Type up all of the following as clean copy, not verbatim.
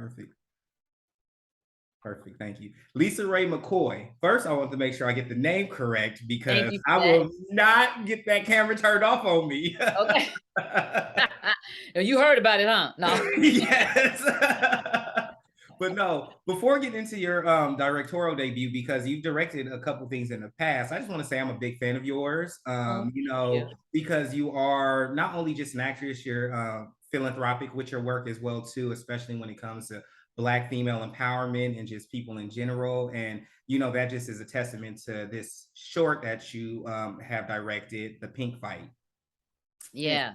Perfect. Perfect. Thank you. LisaRaye McCoy. First, I want to make sure I get the name correct because I will not get that camera turned off on me. Okay. You heard about it, huh? No. Yes. But no, before getting into your directorial debut, because you've directed a couple things in the past, I just want to say I'm a big fan of yours. Because you are not only just an actress, you're philanthropic with your work as well too, especially when it comes to Black female empowerment and just people in general. And that just is a testament to this short that you have directed, The Pink Fight. Yeah.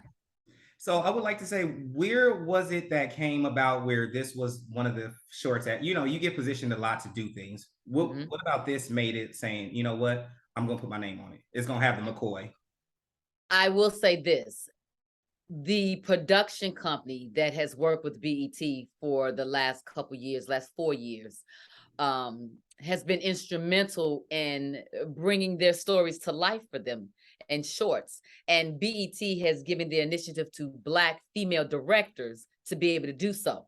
So I would like to say, where was it that came about where this was one of the shorts that, you get positioned a lot to do things. What about this made it saying, you know what, I'm going to put my name on it. It's going to have the McCoy. I will say this. The production company that has worked with BET for the last 4 years, has been instrumental in bringing their stories to life for them and shorts. And BET has given the initiative to Black female directors to be able to do so.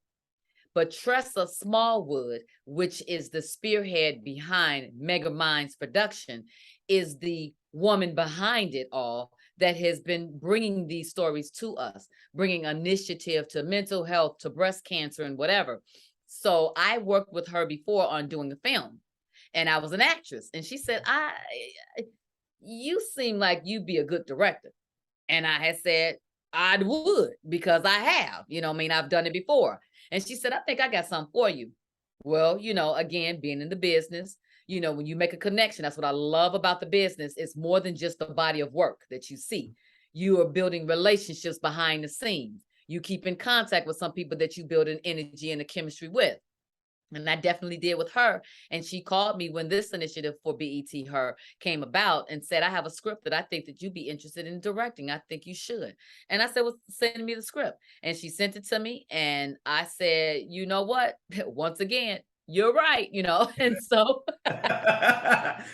But Tressa Smallwood, which is the spearhead behind Mega Minds production, is the woman behind it all that has been bringing these stories to us, bringing initiative to mental health, to breast cancer and whatever. So I worked with her before on doing a film, and I was an actress. And she said, you seem like you'd be a good director. And I had said, I would, because I have, I've done it before. And she said, I think I got something for you. Well, again, being in the business, when you make a connection, that's what I love about the business. It's more than just the body of work that you see. You are building relationships behind the scenes. You keep in contact with some people that you build an energy and a chemistry with. And I definitely did with her. And she called me when this initiative for BET Her came about and said, I have a script that I think that you'd be interested in directing. I think you should. And I said, well, send me the script. And she sent it to me. And I said, you know what? Once again, you're right, and so.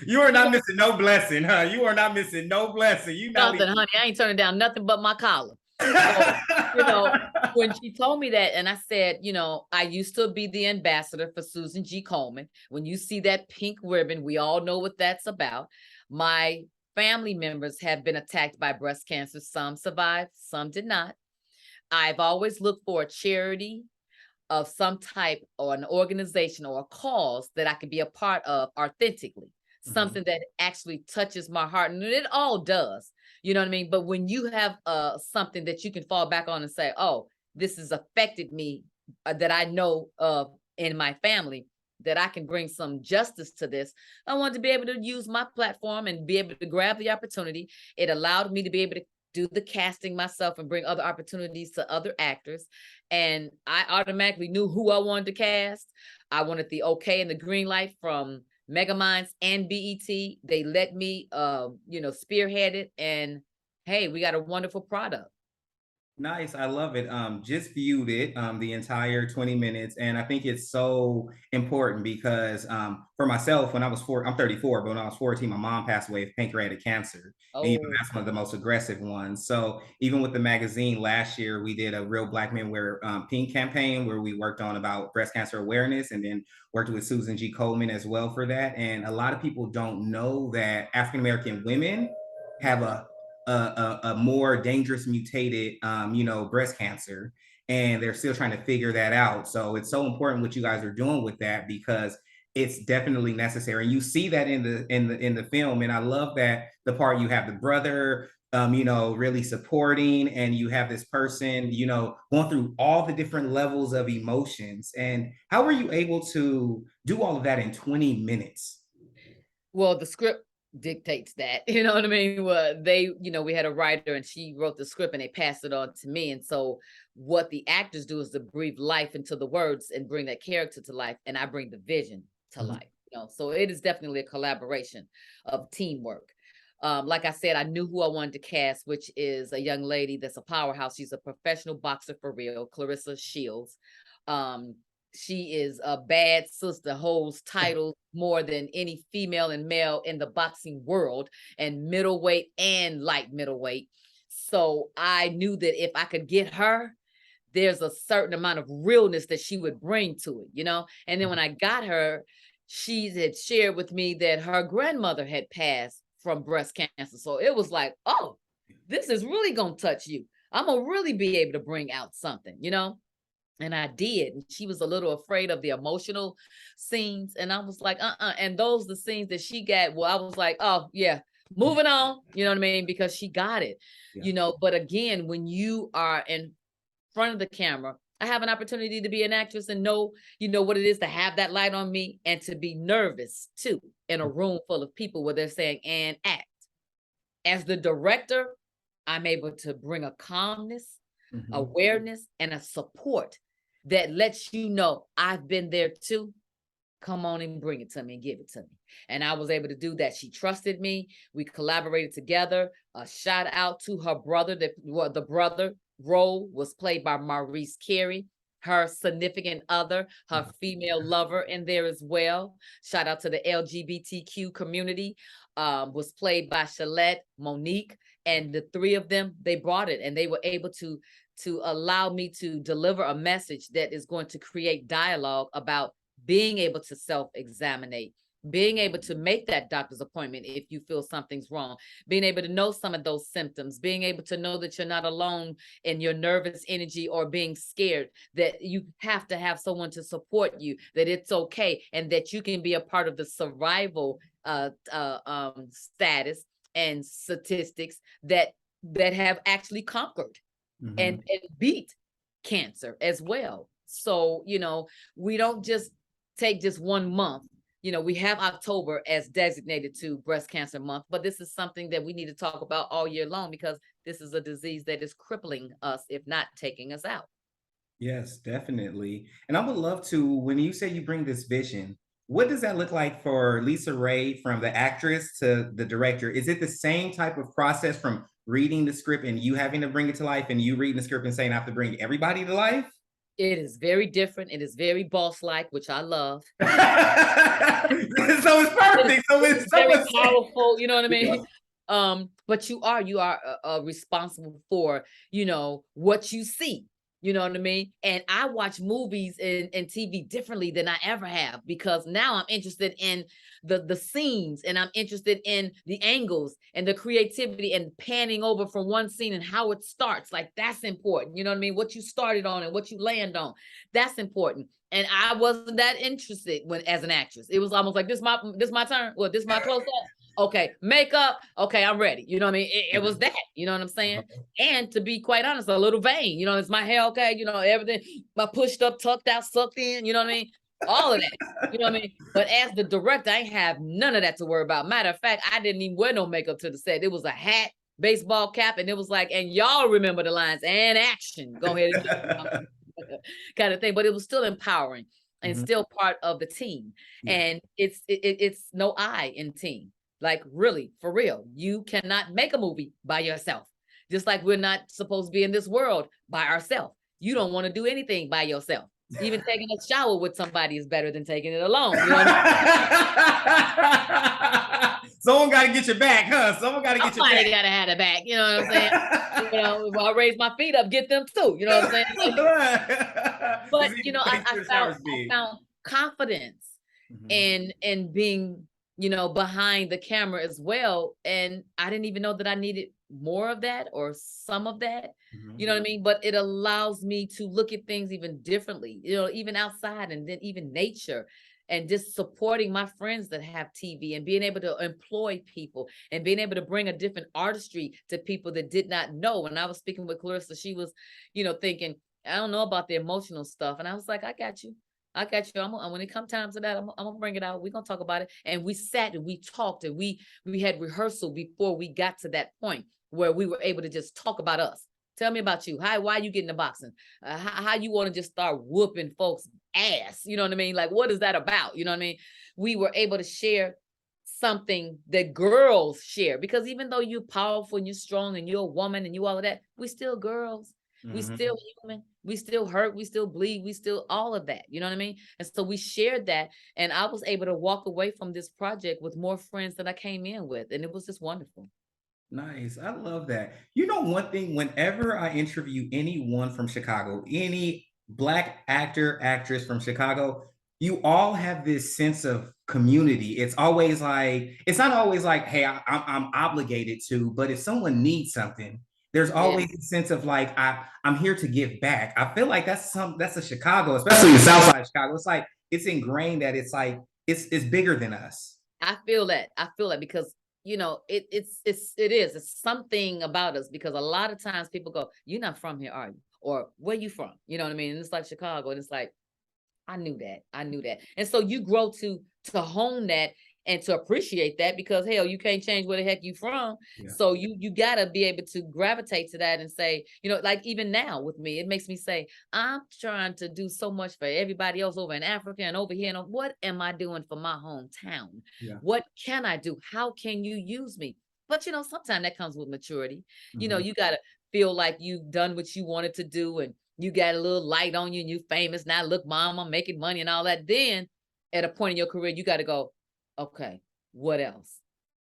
You are not missing no blessing, huh? You are not missing no blessing. Nothing, honey. I ain't turning down nothing but my collar. So, when she told me that, and I said, I used to be the ambassador for Susan G. Komen. When you see that pink ribbon, we all know what that's about. My family members have been attacked by breast cancer. Some survived, some did not. I've always looked for a charity of some type or an organization or a cause that I could be a part of authentically. Something that actually touches my heart. And it all does. You know what I mean? But when you have something that you can fall back on and say, oh, this has affected me, that I know of in my family, that I can bring some justice to this. I wanted to be able to use my platform and be able to grab the opportunity. It allowed me to be able to do the casting myself and bring other opportunities to other actors. And I automatically knew who I wanted to cast. I wanted the okay and the green light from Mega Minds and BET. They let me, spearhead it, and hey, we got a wonderful product. Nice. I love it. Just viewed it the entire 20 minutes. And I think it's so important because for myself, when I was I'm 34, but when I was 14, my mom passed away of pancreatic cancer. Oh. And that's one of the most aggressive ones. So even with the magazine last year, we did a Real Black Men Wear Pink campaign where we worked on about breast cancer awareness and then worked with Susan G. Komen as well for that. And a lot of people don't know that African-American women have a more dangerous mutated, breast cancer, and they're still trying to figure that out. So it's so important what you guys are doing with that because it's definitely necessary. And you see that in the film, and I love that the part you have the brother, really supporting, and you have this person, going through all the different levels of emotions. And how were you able to do all of that in 20 minutes? Well, the script dictates that, you know what I mean? Well, we had a writer and she wrote the script and they passed it on to me. And so what the actors do is to breathe life into the words and bring that character to life. And I bring the vision to life, so it is definitely a collaboration of teamwork. Like I said, I knew who I wanted to cast, which is a young lady that's a powerhouse. She's a professional boxer for real, Clarissa Shields. She is a bad sister, holds titles more than any female and male in the boxing world, and middleweight and light middleweight. So I knew that if I could get her, there's a certain amount of realness that she would bring to it, you know? And then when I got her, she had shared with me that her grandmother had passed from breast cancer. So it was like, oh, this is really gonna touch you. I'm gonna really be able to bring out something, you know? And I did. And she was a little afraid of the emotional scenes. And I was like, And those the scenes that she got, well, I was like, oh yeah, moving on. You know what I mean? Because she got it. Yeah. You know, but again, when you are in front of the camera, I have an opportunity to be an actress and know, you know, what it is to have that light on me and to be nervous too in a room full of people where they're saying and act. As the director, I'm able to bring a calmness, awareness, and a support that lets you know I've been there too. Come on and bring it to me and give it to me. And I was able to do that. She trusted me. We collaborated together. A shout out to her brother. The brother role was played by Maurice Carey, her significant other, her female lover in there as well. Shout out to the LGBTQ community. Was played by Shalette, Monique, and the three of them, they brought it and they were able to allow me to deliver a message that is going to create dialogue about being able to self-examine, being able to make that doctor's appointment if you feel something's wrong, being able to know some of those symptoms, being able to know that you're not alone in your nervous energy or being scared, that you have to have someone to support you, that it's okay, and that you can be a part of the survival status and statistics that have actually conquered and beat cancer as well. So, you know, we don't just take just 1 month. You know, we have October as designated to breast cancer month, but this is something that we need to talk about all year long because this is a disease that is crippling us, if not taking us out. Yes, definitely. And I would love to, when you say you bring this vision, what does that look like for LisaRaye from the actress to the director? Is it the same type of process from reading the script and you having to bring it to life and you reading the script and saying I have to bring everybody to life? It is very different. It is very boss-like, which I love. So it's perfect. So it's very so powerful, you know what I mean? But you are responsible for, you know, what you see. You know what I mean? And I watch movies and TV differently than I ever have because now I'm interested in the scenes and I'm interested in the angles and the creativity and panning over from one scene and how it starts. Like that's important. You know what I mean? What you started on and what you land on. That's important. And I wasn't that interested when as an actress. It was almost like this my turn. Well, this my close up. Okay, makeup. Okay, I'm ready. You know what I mean? It was that. You know what I'm saying? And to be quite honest, a little vain. You know, it's my hair okay. You know, everything, my pushed up, tucked out, sucked in. You know what I mean? All of that. You know what I mean? But as the director, I ain't have none of that to worry about. Matter of fact, I didn't even wear no makeup to the set. It was a hat, baseball cap, and it was like, and y'all remember the lines and action. Go ahead and do kind of thing. But it was still empowering and still part of the team. And it's no I in team. Like really, for real, you cannot make a movie by yourself. Just like we're not supposed to be in this world by ourselves. You don't want to do anything by yourself. Even taking a shower with somebody is better than taking it alone. You know what I mean? Someone got to get your back, huh? Someone got to get your back. Somebody got to have a back. You know what I'm saying? You know, if I raise my feet up, get them too. You know what I'm saying? But you know, I found confidence in being, you know, behind the camera as well. And I didn't even know that I needed more of that or some of that, you know what I mean? But it allows me to look at things even differently, you know, even outside and then even nature and just supporting my friends that have TV and being able to employ people and being able to bring a different artistry to people that did not know. When I was speaking with Clarissa, she was, you know, thinking, I don't know about the emotional stuff. And I was like, I got you. I got you. When it comes time to that, I'm gonna bring it out. We're gonna talk about it. And we sat and we talked and we had rehearsal before we got to that point where we were able to just talk about us. Tell me about you. Why you getting the boxing? How you want to just start whooping folks' ass? You know what I mean? Like, what is that about? You know what I mean? We were able to share something that girls share because even though you're powerful and you're strong and you're a woman and you all of that, we still girls. We still human. We still hurt. We still bleed. We still all of that. You know what I mean? And so we shared that. And I was able to walk away from this project with more friends than I came in with. And it was just wonderful. Nice. I love that. You know, one thing, whenever I interview anyone from Chicago, any Black actor, actress from Chicago, you all have this sense of community. It's always like, it's not always like, hey, I'm obligated to, but if someone needs something, there's Yeah. always a sense of like, I'm here to give back. I feel like that's a Chicago, especially the South Side of Chicago. It's like, it's ingrained that it's like, it's bigger than us. I feel that. I feel that because it's something about us because a lot of times people go, "You're not from here, are you?" Or "Where you from?" You know what I mean? And it's like Chicago, and it's like I knew that. I knew that. And so you grow to hone that and to appreciate that because hell, you can't change where the heck you from. Yeah. So you gotta be able to gravitate to that and say, like even now with me, it makes me say, I'm trying to do so much for everybody else over in Africa and over here. And what am I doing for my hometown? Yeah. What can I do? How can you use me? But sometimes that comes with maturity. Mhm. You gotta feel like you've done what you wanted to do and you got a little light on you and you famous now. Look, mom, I'm making money and all that. Then at a point in your career, you got to go, okay, what else?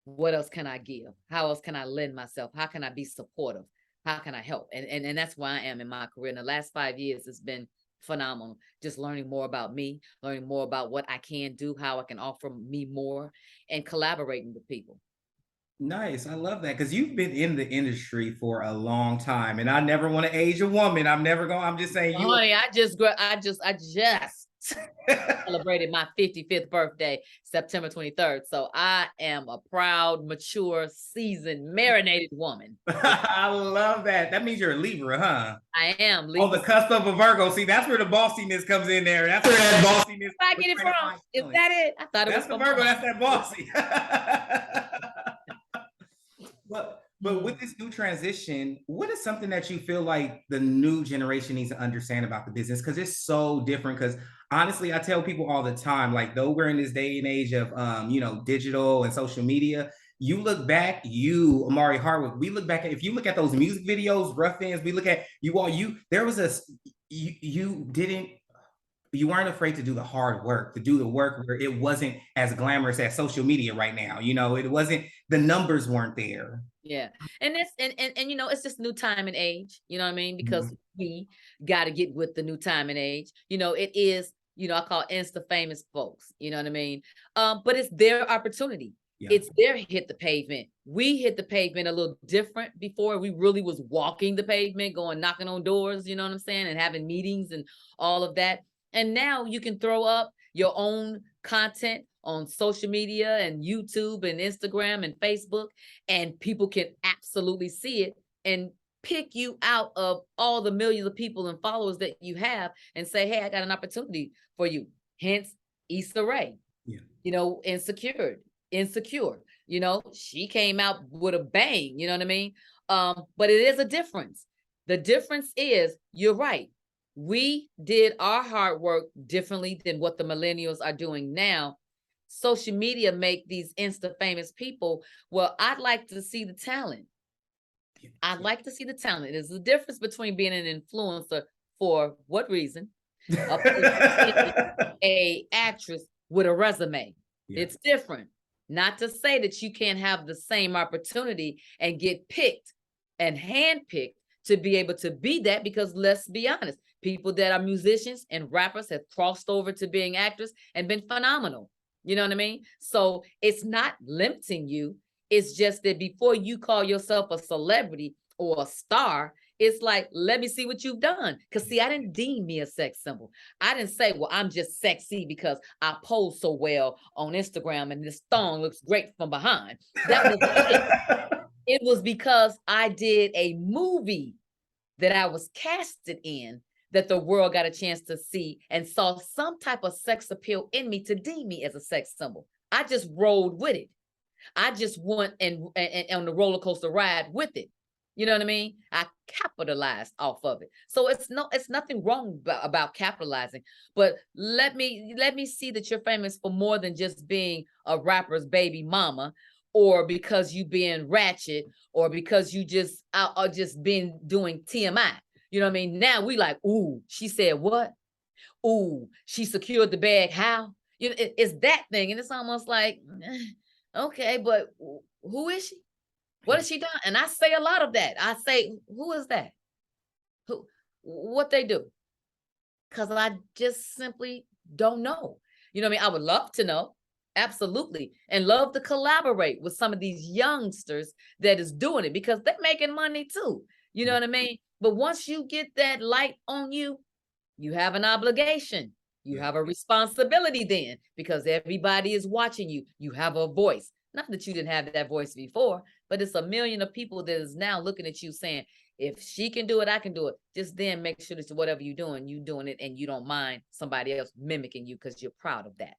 What else can I give? How else can I lend myself? How can I be supportive? How can I help? And that's where I am in my career. In the last 5 years, it's been phenomenal. Just learning more about me, learning more about what I can do, how I can offer me more, and collaborating with people. Nice. I love that because you've been in the industry for a long time, and I never want to age a woman. I'm never going. I'm just saying you. Honey, I just celebrated my 55th birthday, September 23rd. So I am a proud, mature, seasoned, marinated woman. I love that. That means you're a Libra, huh? I am On the Libra. cusp of a Virgo. See, that's where the bossiness comes in there. That's where that bossiness. Where I get it from? Is that it? I thought it was That's the from my Virgo. mom. That's that bossy. But with this new transition, what is something that you feel like the new generation needs to understand about the business? Because it's so different. Because honestly, I tell people all the time, like though we're in this day and age of digital and social media, you look back, you Amari Harwood, we look back at if you look at those music videos, rough ends, we look at you there was a you didn't you weren't afraid to do the hard work, to do the work where it wasn't as glamorous as social media right now. It wasn't the numbers weren't there. Yeah. And that's and it's just new time and age, you know what I mean? Because Mhm. we got to get with the new time and age. It is, I call insta famous folks, you know what I mean? But it's their opportunity. Yeah. It's their hit the pavement. We hit the pavement a little different before. We really was walking the pavement, going knocking on doors, you know what I'm saying, and having meetings and all of that. And now you can throw up your own content on social media and YouTube and Instagram and Facebook and people can absolutely see it and pick you out of all the millions of people and followers that you have and say, hey, I got an opportunity for you. Hence, LisaRaye, Yeah. insecure. She came out with a bang, you know what I mean? But it is a difference. The difference is, you're right. We did our hard work differently than what the millennials are doing now. Social media make these insta famous people. Well, I'd like to see the talent. I'd like to see the talent. There's a difference between being an influencer for what reason, a actress with a resume. Yeah. It's different. Not to say that you can't have the same opportunity and get picked and handpicked to be able to be that, because let's be honest, people that are musicians and rappers have crossed over to being actors and been phenomenal. You know what I mean? So it's not limiting you. It's just that before you call yourself a celebrity or a star, it's like, let me see what you've done. Because see, I didn't deem me a sex symbol. I didn't say, well, I'm just sexy because I pose so well on Instagram and this thong looks great from behind. That was it. It was because I did a movie that I was casted in that the world got a chance to see and saw some type of sex appeal in me to deem me as a sex symbol. I just rolled with it. I just went and on the roller coaster ride with it. You know what I mean? I capitalized off of it. So it's nothing wrong about capitalizing. But let me see that you're famous for more than just being a rapper's baby mama, or because you being ratchet, or because you just are just been doing TMI. You know what I mean? Now we like, ooh, she said what? Ooh, she secured the bag. How? It's that thing, and it's almost like, okay, but who is she? What has she done? And I say a lot of that. I say, who is that? Who, what they do? Because I just simply don't know. You know what I mean? I would love to know. Absolutely. And love to collaborate with some of these youngsters that is doing it because they're making money too. You know what I mean? But once you get that light on you, you have an obligation. You Yeah. have a responsibility then because everybody is watching you. You have a voice. Not that you didn't have that voice before, but it's a million of people that is now looking at you saying, if she can do it, I can do it. Just then make sure that whatever you're doing it and you don't mind somebody else mimicking you because you're proud of that.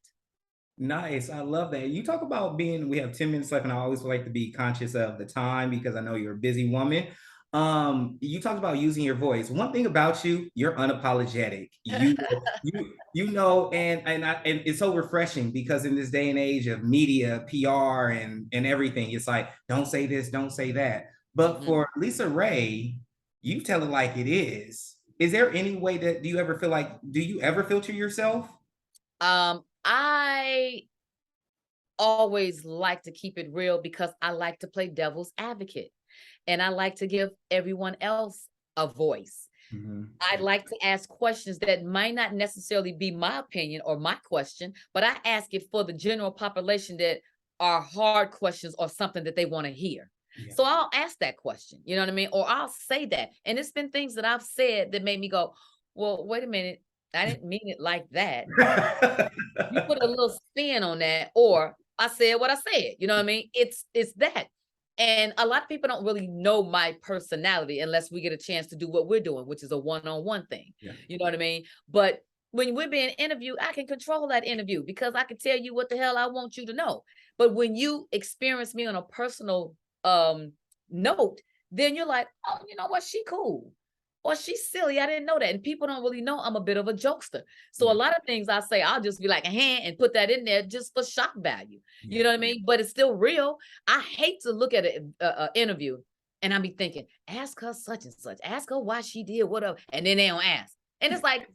Nice. I love that. You talk about being, we have 10 minutes left, and I always like to be conscious of the time because I know you're a busy woman. You talked about using your voice. One thing about you, you're unapologetic. And it's so refreshing because in this day and age of media, PR, and everything, it's like, don't say this, don't say that. But Mhm. for LisaRaye, you tell it like it is. Is there any way that do you ever filter yourself? I always like to keep it real because I like to play devil's advocate and I like to give everyone else a voice. Mhm. I like to ask questions that might not necessarily be my opinion or my question, but I ask it for the general population that are hard questions or something that they want to hear. Yeah. So I'll ask that question, you know what I mean? Or I'll say that. And it's been things that I've said that made me go, well, wait a minute. I didn't mean it like that. You put a little spin on that, or I said what I said. You know what I mean? It's that. And a lot of people don't really know my personality unless we get a chance to do what we're doing, which is a one-on-one thing. Yeah. You know what I mean? But when we're being interviewed, I can control that interview because I can tell you what the hell I want you to know. But when you experience me on a personal note, then you're like, oh, you know what? She cool. Or she's silly. I didn't know that. And people don't really know I'm a bit of a jokester. So a Yeah. lot of things I say, I'll just be like a hand and put that in there just for shock value. You Yeah. know what I mean? But it's still real. I hate to look at an interview and I be thinking, ask her such and such, ask her why she did whatever, and then they don't ask. And it's like,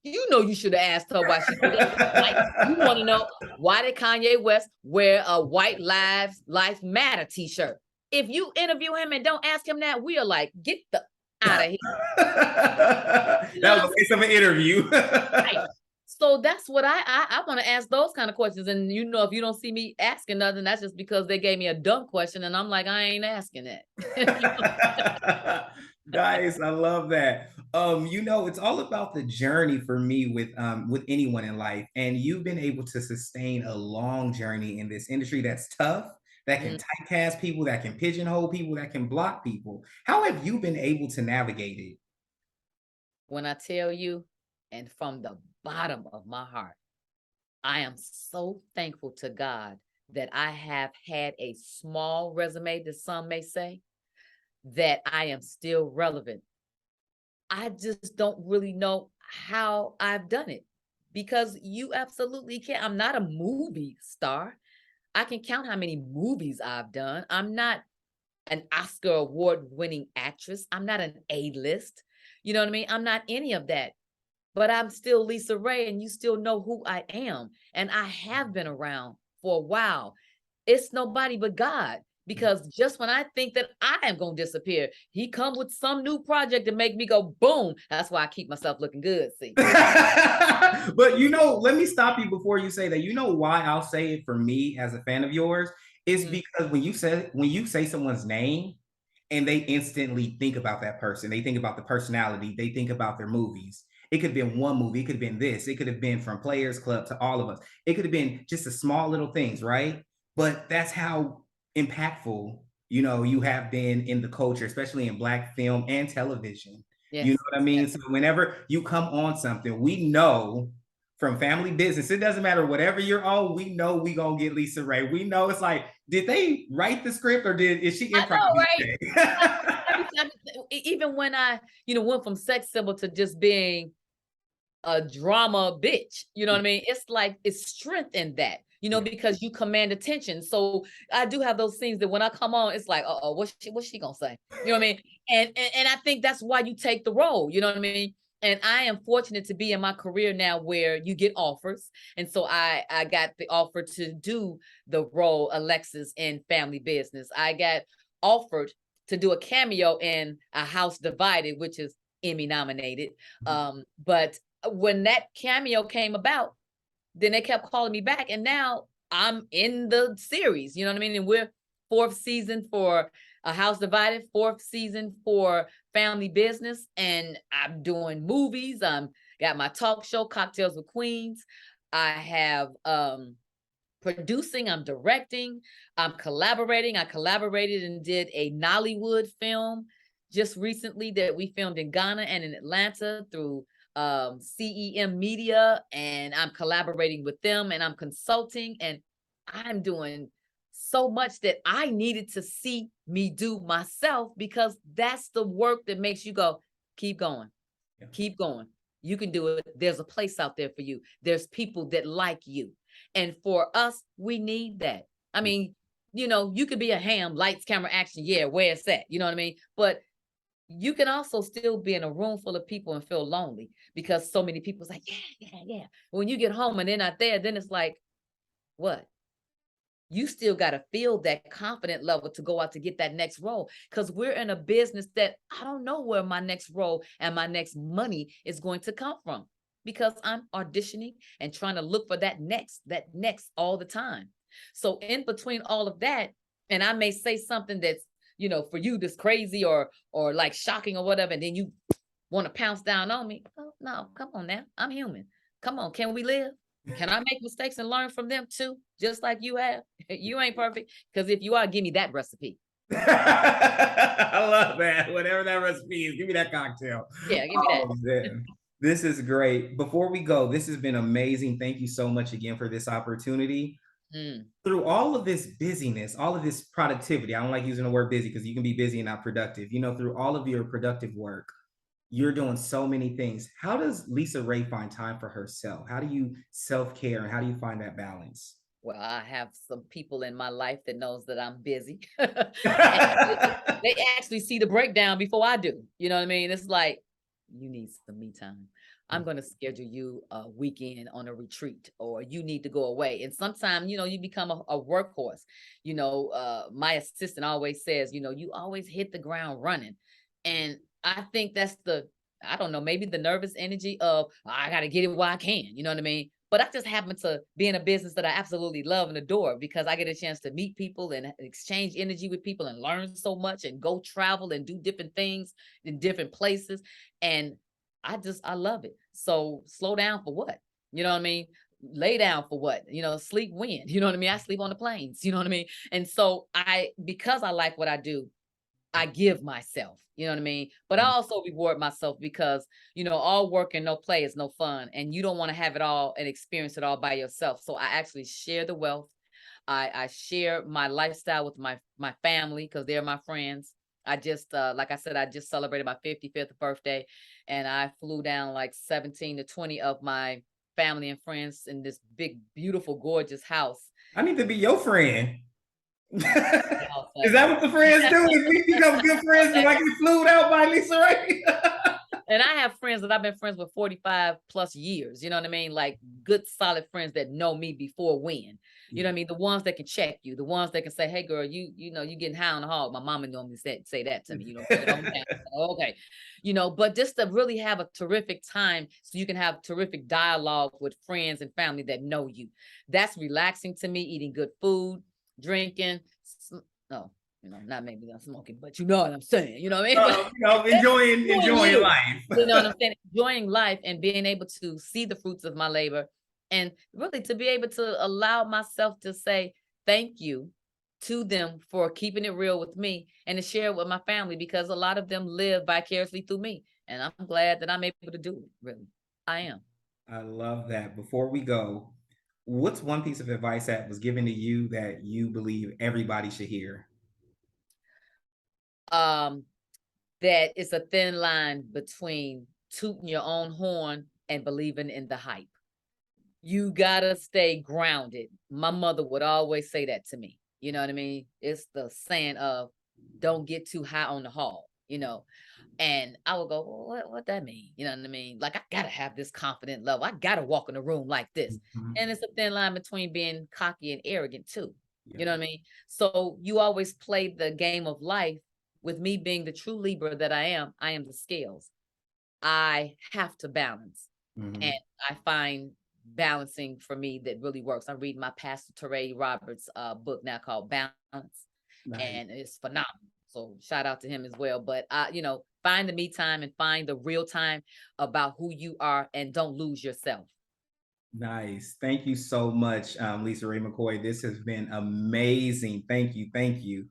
you know, you should have asked her why she did that. Like, you want to know why did Kanye West wear a white life matter t-shirt? If you interview him and don't ask him that, we are like, get the out of here. That You know was what I'm a waste of an interview. saying? So that's what I want to ask those kind of questions. And you know, if you don't see me asking nothing, that's just because they gave me a dumb question, and I'm like, I ain't asking that. Nice, I love that. It's all about the journey for me with anyone in life, and you've been able to sustain a long journey in this industry that's tough, that can Mhm. typecast people, that can pigeonhole people, that can block people. How have you been able to navigate it? When I tell you, and from the bottom of my heart, I am so thankful to God that I have had a small resume that some may say that I am still relevant. I just don't really know how I've done it because you absolutely can. I'm not a movie star. I can count how many movies I've done. I'm not an Oscar award winning actress. I'm not an A-list. You know what I mean? I'm not any of that. But I'm still LisaRaye and you still know who I am. And I have been around for a while. It's nobody but God. Because just when I think that I am going to disappear, he come with some new project to make me go boom. That's why I keep myself looking good. See. But let me stop you before you say that. You know why I'll say it for me as a fan of yours? It's Mhm. because when you say someone's name and they instantly think about that person, they think about the personality, they think about their movies. It could have been one movie, it could have been this, it could have been from Players Club to all of us. It could have been just the small little things, right? But that's how impactful you have been in the culture, especially in Black film and television. You know Yes. what I mean? So whenever you come on something, we know from family business, it doesn't matter whatever you're on, we know we gonna get LisaRaye. We know it's like, did they write the script or is she I improv know, right? I, today? every time, even when I, went from sex symbol to just being a drama bitch. You know what I mean? It's like it's strength in that, Yeah. because you command attention. So I do have those scenes that when I come on, it's like, oh, what's she gonna say? You know what I mean? And I think that's why you take the role, you know what I mean? And I am fortunate to be in my career now where you get offers. And so I got the offer to do the role Alexis in Family Business. I got offered to do a cameo in A House Divided, which is Emmy nominated. But when that cameo came about, then they kept calling me back, and now I'm in the series. You know what I mean? And we're fourth season for A House Divided, fourth season for Family Business, and I'm doing movies. I'm got my talk show, Cocktails with Queens. I have producing, I'm directing, I'm collaborating. I collaborated and did a Nollywood film just recently that we filmed in Ghana and in Atlanta through CEM Media, and I'm collaborating with them, and I'm consulting, and I'm doing so much that I needed to see me do myself, because that's the work that makes you go, keep going, keep going. You can do it. There's a place out there for you. There's people that like you. And for us, we need that. I mean, you could be a ham, lights, camera, action. Yeah, where it's at. You know what I mean? But you can also still be in a room full of people and feel lonely because so many people's like, yeah. When you get home and they're not there, then it's like, what? You still got to feel that confident level to go out to get that next role, because we're in a business that I don't know where my next role and my next money is going to come from, because I'm auditioning and trying to look for that next all the time. So in between all of that, and I may say something that's, for you that's crazy or like shocking or whatever, and then you want to pounce down on me. Oh, no, come on now. I'm human. Come on, can we live? Can I make mistakes and learn from them too? Just like you have. You ain't perfect. Because if you are, give me that recipe. I love that. Whatever that recipe is, give me that cocktail. Yeah, give me that. Man. This is great. Before we go, this has been amazing. Thank you so much again for this opportunity. Through all of this busyness, all of this productivity, I don't like using the word busy because you can be busy and not productive. Through all of your productive work, you're doing so many things. How does LisaRaye find time for herself? How do you self-care and how do you find that balance? Well, I have some people in my life that knows that I'm busy. They actually see the breakdown before I do. You know what I mean? It's like, you need some me time. I'm going to schedule you a weekend on a retreat, or you need to go away. And sometimes, you become a workhorse. My assistant always says, you always hit the ground running. And I think that's I don't know, maybe the nervous energy of, I got to get it while I can. You know what I mean? But I just happen to be in a business that I absolutely love and adore, because I get a chance to meet people and exchange energy with people and learn so much and go travel and do different things in different places. And I love it. So slow down for what? You know what I mean? Lay down for what? Sleep when? You know what I mean? I sleep on the planes. You know what I mean? And so because I like what I do, I give myself, you know what I mean? But I also reward myself because, all work and no play is no fun. And you don't want to have it all and experience it all by yourself. So I actually share the wealth. I share my lifestyle with my family, because they're my friends. I just, like I said, I just celebrated my 55th birthday, and I flew down like 17 to 20 of my family and friends in this big, beautiful, gorgeous house. I need to be your friend. Is that what the friends do? If we become good friends, do I get flew out by LisaRaye? And I have friends that I've been friends with 45 plus years. You know what I mean? Like good, solid friends that know me before when. You know what I mean? The ones that can check you, the ones that can say, "Hey, girl, you getting high on the hog." My mama normally say that to me. Okay. But just to really have a terrific time, so you can have terrific dialogue with friends and family that know you. That's relaxing to me. Eating good food, drinking. Not maybe I'm smoking, but you know what I'm saying. You know what I mean? Enjoying life. You know what I'm saying? Enjoying life and being able to see the fruits of my labor, and really to be able to allow myself to say thank you to them for keeping it real with me, and to share it with my family, because a lot of them live vicariously through me. And I'm glad that I'm able to do it. Really, I am. I love that. Before we go, what's one piece of advice that was given to you that you believe everybody should hear? That it's a thin line between tooting your own horn and believing in the hype. You gotta stay grounded. My mother would always say that to me. You know what I mean? It's the saying of, don't get too high on the hog, And I would go, well, what that mean? You know what I mean? Like, I gotta have this confident level. I gotta walk in the room like this. Mhm. And it's a thin line between being cocky and arrogant too. Yeah. You know what I mean? So you always play the game of life. With me being the true Libra that I am the scales. I have to balance. And Hmm. I find balancing for me that really works. I'm reading my Pastor Teray Roberts book now called Balance, Nice. and it's phenomenal. So shout out to him as well. But find the me time and find the real time about who you are and don't lose yourself. Nice. Thank you so much, LisaRaye McCoy. This has been amazing. Thank you. Thank you.